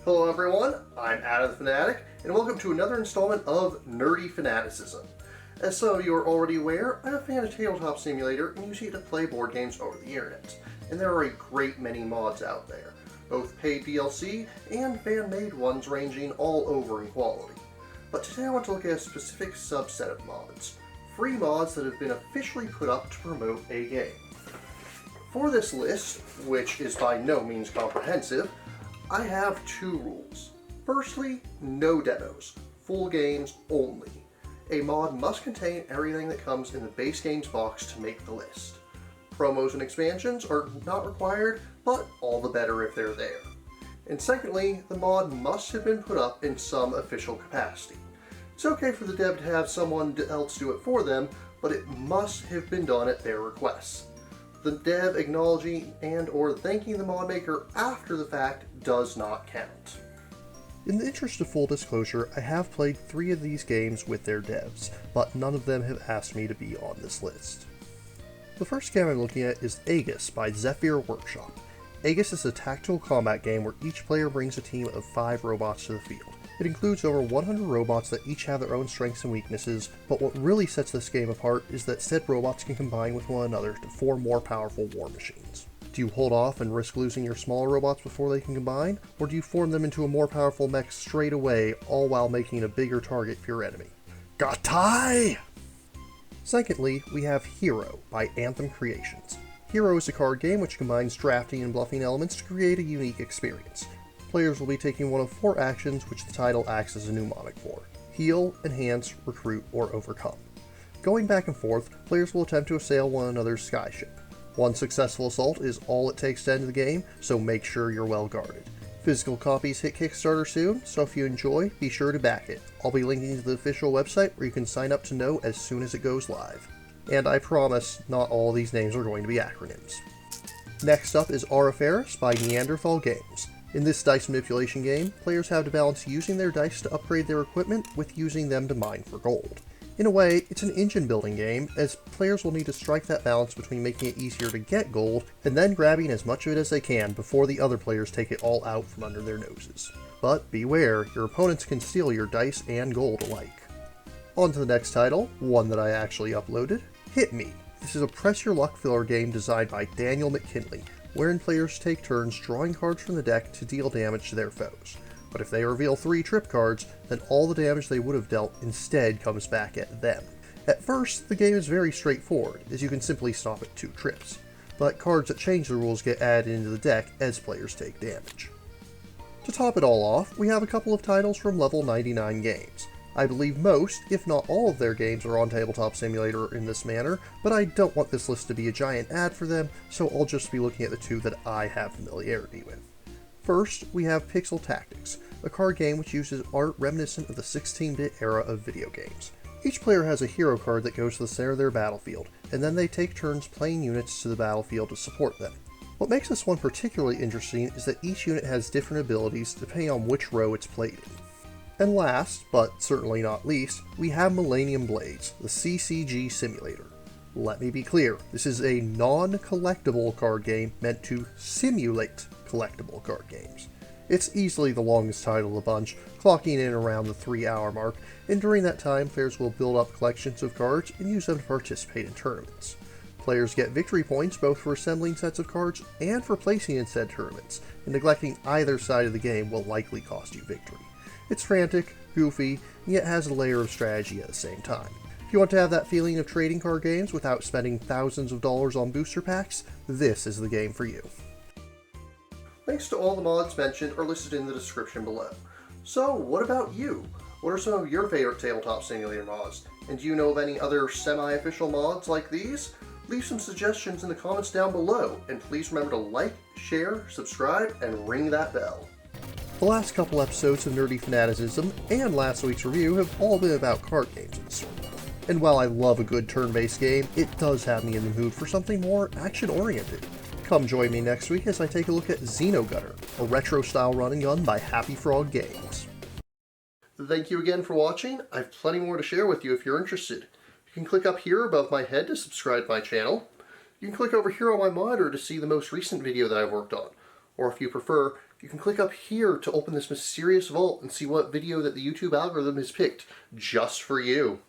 Hello everyone, I'm Adam the Fanatic, and welcome to another installment of Nerdy Fanaticism. As some of you are already aware, I'm a fan of Tabletop Simulator and use it to play board games over the internet. And there are a great many mods out there, both paid DLC and fan-made ones ranging all over in quality. But today I want to look at a specific subset of mods, free mods that have been officially put up to promote a game. For this list, which is by no means comprehensive, I have two rules. Firstly, no demos, full games only. A mod must contain everything that comes in the base game's box to make the list. Promos and expansions are not required, but all the better if they're there. And secondly, the mod must have been put up in some official capacity. It's okay for the dev to have someone else do it for them, but it must have been done at their request. The dev acknowledging and/or thanking the mod maker after the fact does not count. In the interest of full disclosure, I have played 3 of these games with their devs, but none of them have asked me to be on this list. The first game I'm looking at is A.E.G.I.S by Zephyr Workshop. A.E.G.I.S is a tactical combat game where each player brings a team of 5 robots to the field. It includes over 100 robots that each have their own strengths and weaknesses, but what really sets this game apart is that said robots can combine with one another to form more powerful war machines. Do you hold off and risk losing your smaller robots before they can combine, or do you form them into a more powerful mech straight away, all while making a bigger target for your enemy? Gatai! Secondly, we have Hero by Anthem Creations. Hero is a card game which combines drafting and bluffing elements to create a unique experience. Players will be taking one of 4 actions which the title acts as a mnemonic for: heal, enhance, recruit, or overcome. Going back and forth, players will attempt to assail one another's skyship. One successful assault is all it takes to end the game, so make sure you're well guarded. Physical copies hit Kickstarter soon, so if you enjoy, be sure to back it. I'll be linking to the official website where you can sign up to know as soon as it goes live. And I promise, not all these names are going to be acronyms. Next up is Auriferous by Neanderthal Games. In this dice manipulation game, players have to balance using their dice to upgrade their equipment with using them to mine for gold. In a way, it's an engine building game, as players will need to strike that balance between making it easier to get gold and then grabbing as much of it as they can before the other players take it all out from under their noses. But beware, your opponents can steal your dice and gold alike. On to the next title, one that I actually uploaded, Hit Me. This is a press your luck filler game designed by Daniel McKinley, wherein players take turns drawing cards from the deck to deal damage to their foes. But if they reveal 3 trip cards, then all the damage they would have dealt instead comes back at them. At first, the game is very straightforward, as you can simply stop at 2 trips, but cards that change the rules get added into the deck as players take damage. To top it all off, we have a couple of titles from Level 99 Games. I believe most, if not all of their games are on Tabletop Simulator in this manner, but I don't want this list to be a giant ad for them, so I'll just be looking at the 2 that I have familiarity with. First, we have Pixel Tactics, a card game which uses art reminiscent of the 16-bit era of video games. Each player has a hero card that goes to the center of their battlefield, and then they take turns playing units to the battlefield to support them. What makes this one particularly interesting is that each unit has different abilities depending on which row it's played in. And last, but certainly not least, we have Millennium Blades, the CCG simulator. Let me be clear, this is a non-collectible card game meant to simulate collectible card games. It's easily the longest title of the bunch, clocking in around the 3-hour mark, and during that time players will build up collections of cards and use them to participate in tournaments. Players get victory points both for assembling sets of cards and for placing in said tournaments, and neglecting either side of the game will likely cost you victory. It's frantic, goofy, and yet has a layer of strategy at the same time. If you want to have that feeling of trading card games without spending thousands of dollars on booster packs, this is the game for you. Links to all the mods mentioned are listed in the description below. So, what about you? What are some of your favorite Tabletop Simulator mods? And do you know of any other semi-official mods like these? Leave some suggestions in the comments down below, and please remember to like, share, subscribe, and ring that bell. The last couple episodes of Nerdy Fanaticism and last week's review have all been about card games of the sort. And while I love a good turn-based game, it does have me in the mood for something more action-oriented. Come join me next week as I take a look at Xenogunner, a retro-style run-and-gun by Happy Frog Games. Thank you again for watching. I have plenty more to share with you if you're interested. You can click up here above my head to subscribe to my channel. You can click over here on my monitor to see the most recent video that I've worked on. Or if you prefer, You can click up here to open this mysterious vault and see what video that the YouTube algorithm has picked just for you.